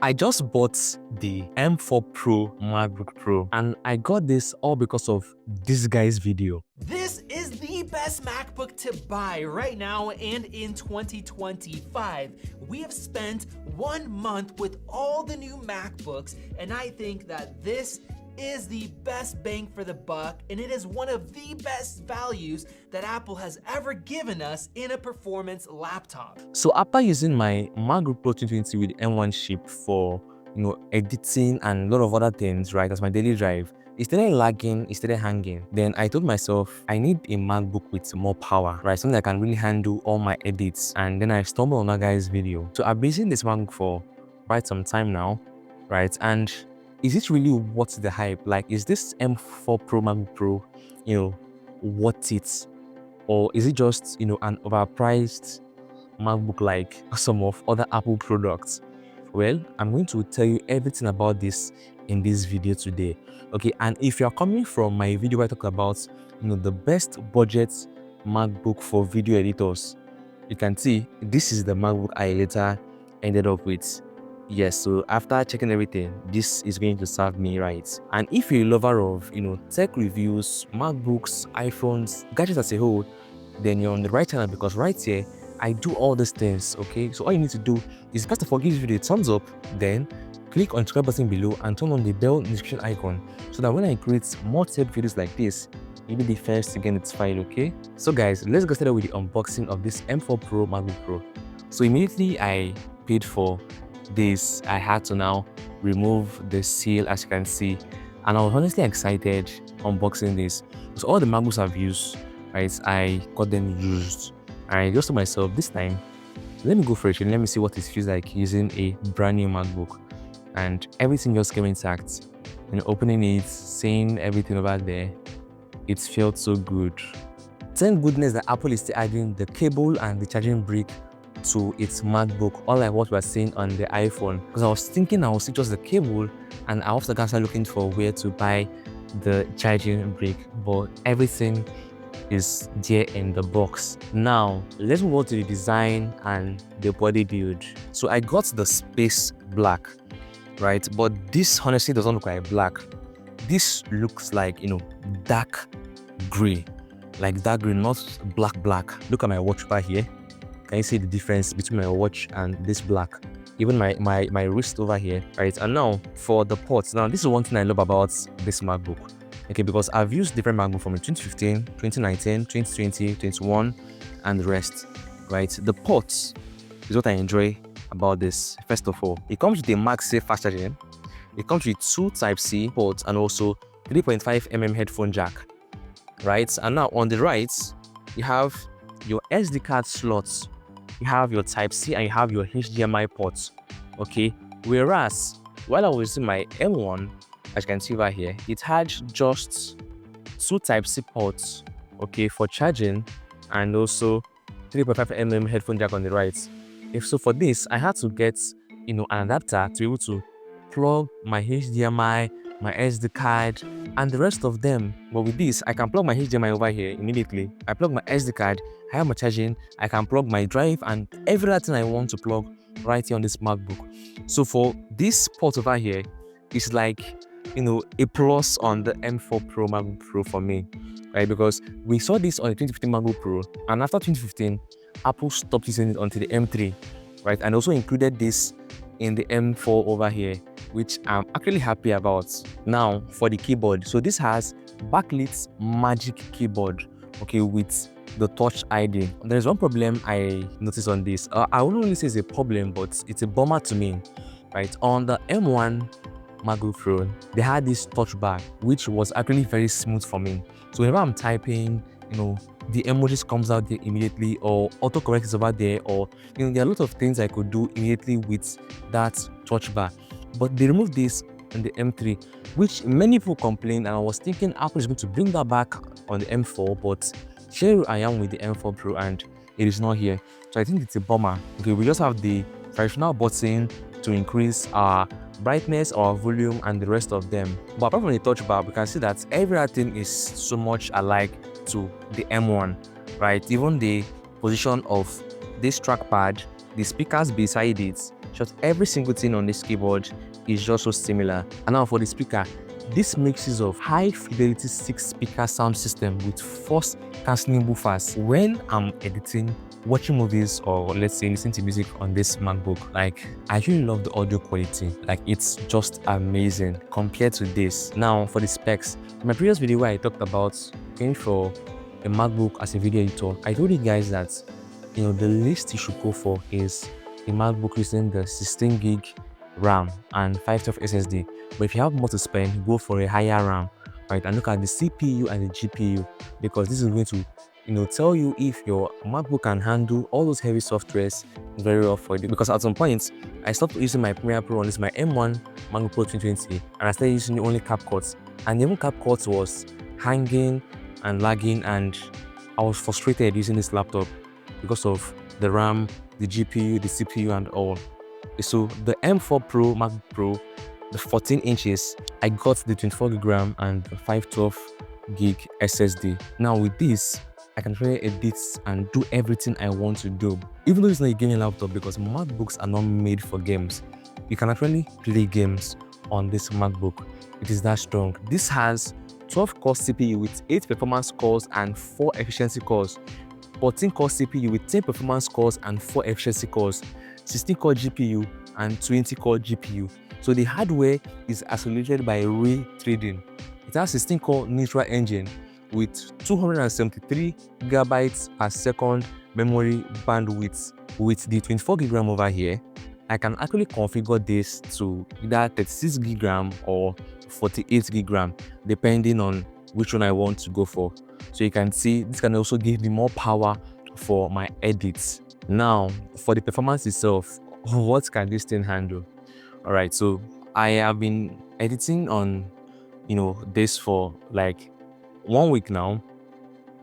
I just bought the M4 Pro MacBook Pro, and I got this all because of this guy's video. This is the best MacBook to buy right now and in 2025. We have spent 1 month with all the new MacBooks, and I think that this is the best bang for the buck, and it is one of the best values that Apple has ever given us in a performance laptop. So after using my MacBook Pro 2020 with M1 chip for editing and a lot of other things, right, as my daily drive, it started lagging, it started hanging. Then I told myself I need a MacBook with more power, right, something that can really handle all my edits. And then I stumbled on that guy's video. So I've been using this MacBook for quite some time now, right? And is it really worth the hype? Like, is this M4 Pro MacBook Pro, worth it? Or is it just, an overpriced MacBook like some of other Apple products? Well, I'm going to tell you everything about this in this video today. Okay, and if you're coming from my video where I talk about, the best budget MacBook for video editors, you can see this is the MacBook I later ended up with. Yes, so after checking everything, this is going to serve me right. And if you're a lover of, tech reviews, MacBooks, iPhones, gadgets as a whole, then you're on the right channel, because right here, I do all these things, okay? So all you need to do is, first of all, give this video a thumbs up, then click on the subscribe button below and turn on the bell notification icon so that when I create more tech videos like this, you'll be the first to get notified, okay? So guys, let's get started with the unboxing of this M4 Pro MacBook Pro. So immediately I paid for this, I had to now remove the seal, as you can see, and I was honestly excited unboxing this. So all the MacBooks I've used, right, I got them used. I just told myself, this time let me go for it and let me see what it feels like using a brand new MacBook. And everything just came intact. Opening it, seeing everything over there, it felt so good. Thank goodness that Apple is still adding the cable and the charging brick to its MacBook, unlike what we are seeing on the iPhone. Because I was thinking I would see just the cable, and I was start looking for where to buy the charging brick, but everything is there in the box. Now let's move on to the design and the body build. So I got the space black, right, but this honestly doesn't look like black. This looks like dark gray, not black. Look at my watch over here. Can you see the difference between my watch and this black? Even my wrist over here, right? And now for the ports. Now this is one thing I love about this MacBook, okay, because I've used different MacBook from 2015, 2019, 2020, 2021, and the rest, right? The ports is what I enjoy about this. First of all, it comes with a MagSafe fast charging. It comes with 2 Type-C ports and also 3.5mm headphone jack, right? And now on the right, you have your SD card slots, you have your Type-C, and you have your HDMI ports, okay? Whereas while I was using my M1, as you can see over here, it had just 2 Type-C ports, okay, for charging, and also 3.5mm headphone jack on the right. So for this, I had to get an adapter to be able to plug my HDMI, my SD card, and the rest of them. But with this, I can plug my HDMI over here immediately. I plug my SD card, I have my charging, I can plug my drive and everything I want to plug right here on this MacBook. So for this port over here, it's like a plus on the M4 Pro MacBook Pro for me, right? Because we saw this on the 2015 MacBook Pro, and after 2015, Apple stopped using it until the M3, right? And also included this in the M4 over here, which I'm actually happy about. Now for the keyboard, so this has backlit Magic Keyboard, okay, with the Touch ID. There's one problem I noticed on this. I wouldn't really say it's a problem, but it's a bummer to me, right? On the M1 MacBook Pro, they had this touch bar, which was actually very smooth for me. So whenever I'm typing, the emojis comes out there immediately, or autocorrect is over there, or there are a lot of things I could do immediately with that touch bar. But they removed this on the M3, which many people complain, and I was thinking Apple is going to bring that back on the M4, but here I am with the M4 Pro and it is not here. So I think it's a bummer. Okay, we just have the traditional button to increase our brightness, our volume, and the rest of them. But apart from the touch bar, we can see that everything is so much alike to the M1, right? Even the position of this trackpad, the speakers beside it, Just every single thing on this keyboard is just so similar. And now for the speaker, this mixes of high fidelity 6-speaker sound system with force cancelling woofers. When I'm editing, watching movies, or let's say listening to music on this MacBook, like I really love the audio quality. Like it's just amazing compared to this. Now for the specs, in my previous video where I talked about going for a MacBook as a video editor, I told you guys that the least you should go for is a MacBook using the 16 gig RAM and 512 SSD. But if you have more to spend, go for a higher RAM, right? And look at the CPU and the GPU, because this is going to tell you if your MacBook can handle all those heavy softwares very well for you. Because at some point, I stopped using my Premiere Pro on this my M1 MacBook Pro 2020, and I started using only CapCut. And even CapCut was hanging and lagging, and I was frustrated using this laptop because of the RAM, the GPU, the CPU, and all. So the M4 Pro MacBook Pro, the 14 inches, I got the 24 gig RAM and the 512 gig SSD. Now with this, I can really edit and do everything I want to do. Even though it's not a gaming laptop, because MacBooks are not made for games, you can actually play games on this MacBook. It is that strong. This has 12-core CPU with 8 performance cores and 4 efficiency cores, 14-core CPU with 10 performance cores and 4 efficiency cores, 16-core GPU and 20-core GPU. So the hardware is isolated by ray tracing. It has 16-core neutral engine with 273 gigabytes per second memory bandwidth. With the 24 gig RAM over here, I can actually configure this to either 36 gig RAM or 48 gig RAM, depending on which one I want to go for. So you can see this can also give me more power for my edits. Now for the performance itself, what can this thing handle? All right, so I have been editing on this for like 1 week now,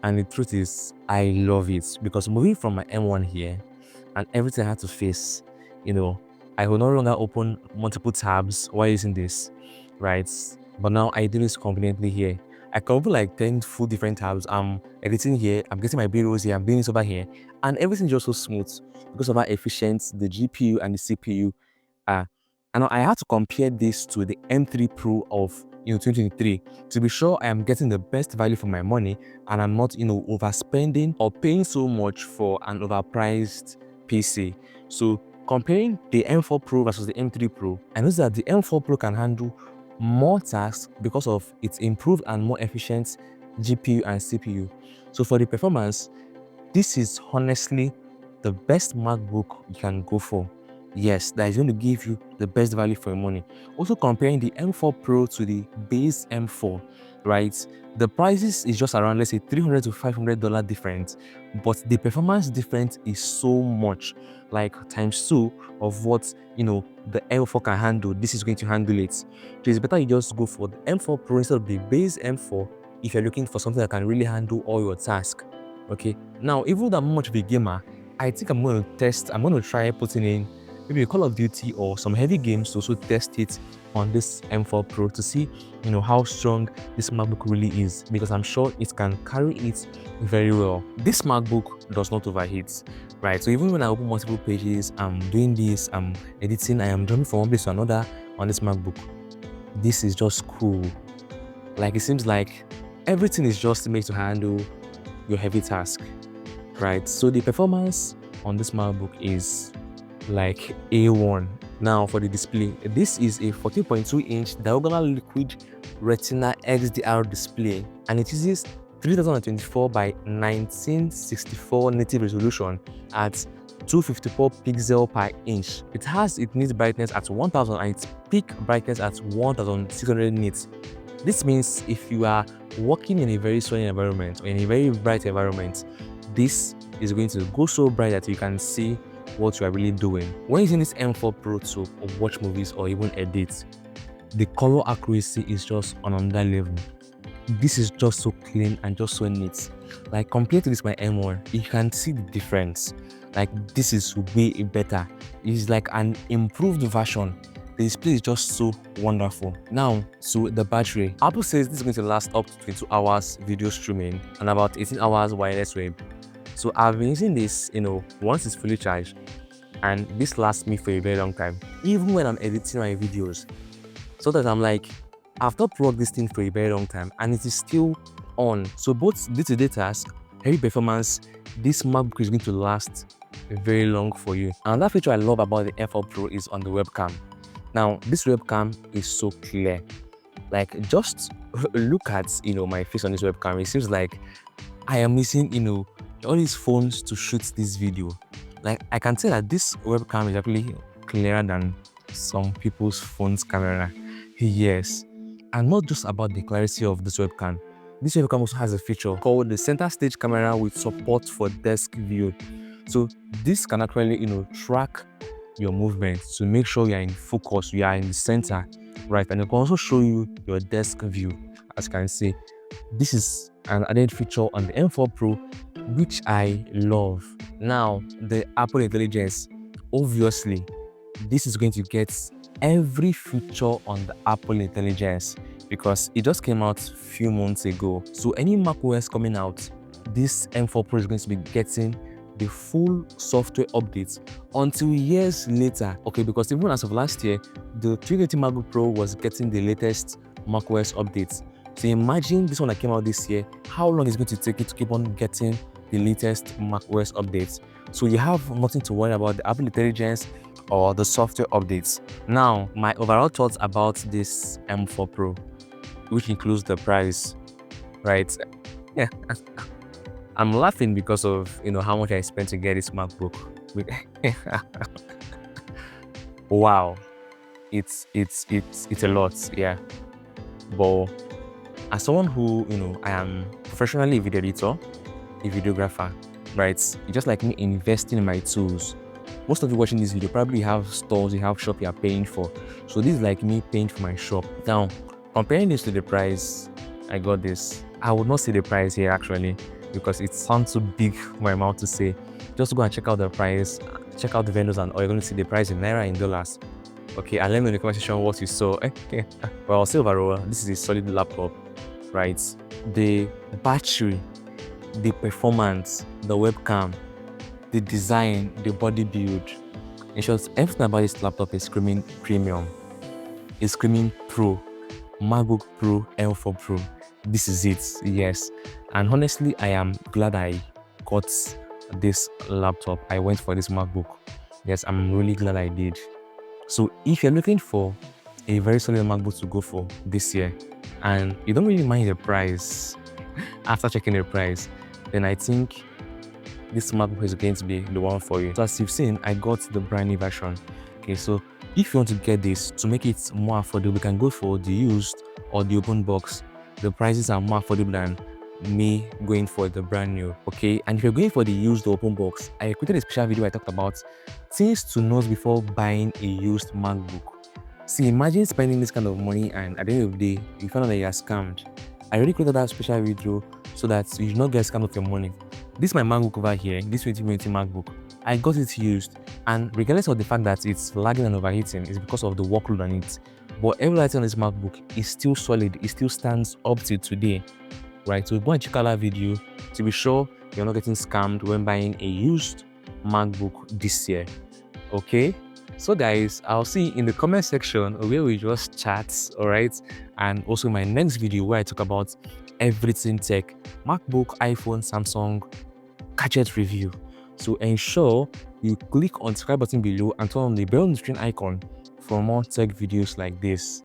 and the truth is I love it, because moving from my M1 here and everything I had to face, I will no longer open multiple tabs while using this, right? But now I do this conveniently here. I can open like 10 full different tabs. I'm editing here, I'm getting my B-rolls here, I'm doing this over here, and everything's just so smooth because of how efficient the GPU and the CPU are. And I had to compare this to the M3 Pro of 2023 to be sure I am getting the best value for my money, and I'm not overspending or paying so much for an overpriced PC. So comparing the M4 Pro versus the M3 Pro, I noticed that the M4 Pro can handle more tasks because of its improved and more efficient GPU and CPU. So for the performance, this is honestly the best MacBook you can go for. Yes, that is going to give you the best value for your money. Also comparing the M4 Pro to the base M4, right? The prices is just around, let's say, $300 to $500 difference, but the performance difference is so much, like ×2 of what the M4 can handle. This is going to handle it. So it's better you just go for the M4 Pro instead of the base M4 if you're looking for something that can really handle all your tasks. Okay, now even though I'm much of a gamer, I think I'm going to try putting in maybe a Call of Duty or some heavy games to also test it on this M4 Pro to see how strong this MacBook really is, because I'm sure it can carry it very well. This MacBook does not overheat, right? So even when I open multiple pages, I'm doing this, I'm editing, I am jumping from one place to another on this MacBook. This is just cool. Like, it seems like everything is just made to handle your heavy task, right? So the performance on this MacBook is like A1. Now for the display, this is a 14.2-inch diagonal liquid retina XDR display, and it uses 3024 by 1964 native resolution at 254 pixel per inch. It has its nit brightness at 1000 and its peak brightness at 1600 nits. This means if you are working in a very sunny environment or in a very bright environment, this is going to go so bright that you can see what you are really doing. When using this M4 Pro to watch movies or even edit, the color accuracy is just on another level. This is just so clean and just so neat. Like, compared to this my M1, you can see the difference. Like, this is way better. It's like an improved version. The display is just so wonderful. Now to the battery, Apple says this is going to last up to 22 hours video streaming and about 18 hours wireless web. So I've been using this, once it's fully charged, and this lasts me for a very long time, even when I'm editing my videos. So that I'm like, I've not plugged this thing for a very long time and it is still on. So both day-to-day tasks, heavy performance, this MacBook is going to last very long for you. Another feature I love about the M4 Pro is on the webcam. Now, this webcam is so clear. Like, just look at my face on this webcam. It seems like I am using all these phones to shoot this video. Like, I can tell that this webcam is actually clearer than some people's phone's camera. Yes, and not just about the clarity of this webcam. This webcam also has a feature called the center stage camera with support for desk view. So this can actually track your movements to make sure you are in focus, you are in the center, right? And it can also show you your desk view. As you can see, this is an added feature on the M4 Pro, which I love. Now, the Apple Intelligence, obviously, this is going to get every feature on the Apple Intelligence because it just came out a few months ago. So any macOS coming out, this M4 Pro is going to be getting the full software updates until years later. Okay, because even as of last year, the 380 MacBook Pro was getting the latest macOS updates. So imagine this one that came out this year, how long is it going to take it to keep on getting the latest macOS updates? So you have nothing to worry about the Apple Intelligence or the software updates. Now, my overall thoughts about this M4 Pro, which includes the price, right? Yeah, I'm laughing because of how much I spent to get this MacBook. Wow, it's a lot, yeah. But as someone who I am professionally a video editor, a videographer, right? It's just like me investing in my tools. Most of you watching this video probably have stores, you have shop you are paying for. So this is like me paying for my shop. Now, comparing this to the price I got this, I would not say the price here actually because it sounds too big for my mouth to say. Just go and check out the price, check out the vendors, and you're going to see the price in naira, in dollars. Okay, and let me know in the comment section what you saw. Okay, well, I'll say overall, this is a solid laptop, right? The battery, the performance, the webcam, the design, the body build. In short, everything about this laptop is screaming premium. It's screaming pro. MacBook Pro, M4 Pro. This is it, yes. And honestly, I am glad I got this laptop. I went for this MacBook. Yes, I'm really glad I did. So if you're looking for a very solid MacBook to go for this year, and you don't really mind the price, after checking the price, then I think this MacBook is going to be the one for you. So as you've seen, I got the brand new version. Okay, so if you want to get this to make it more affordable, we can go for the used or the open box. The prices are more affordable than me going for the brand new. Okay, and if you're going for the used or open box, I created a special video I talked about things to know before buying a used MacBook. See, imagine spending this kind of money and at the end of the day, you find out that you are scammed. I already created that special video so that you do not get scammed of your money. This is my MacBook over here, this 2020 MacBook. I got it used, and regardless of the fact that it's lagging and overheating, it's because of the workload on it. But everything on this MacBook is still solid, it still stands up till today, right? So go and check out that video to be sure you're not getting scammed when buying a used MacBook this year. Okay, so guys, I'll see you in the comment section where we just chat, all right? And also my next video where I talk about everything tech, MacBook, iPhone, Samsung, gadget review. So ensure you click on the subscribe button below and turn on the bell on the screen icon for more tech videos like this.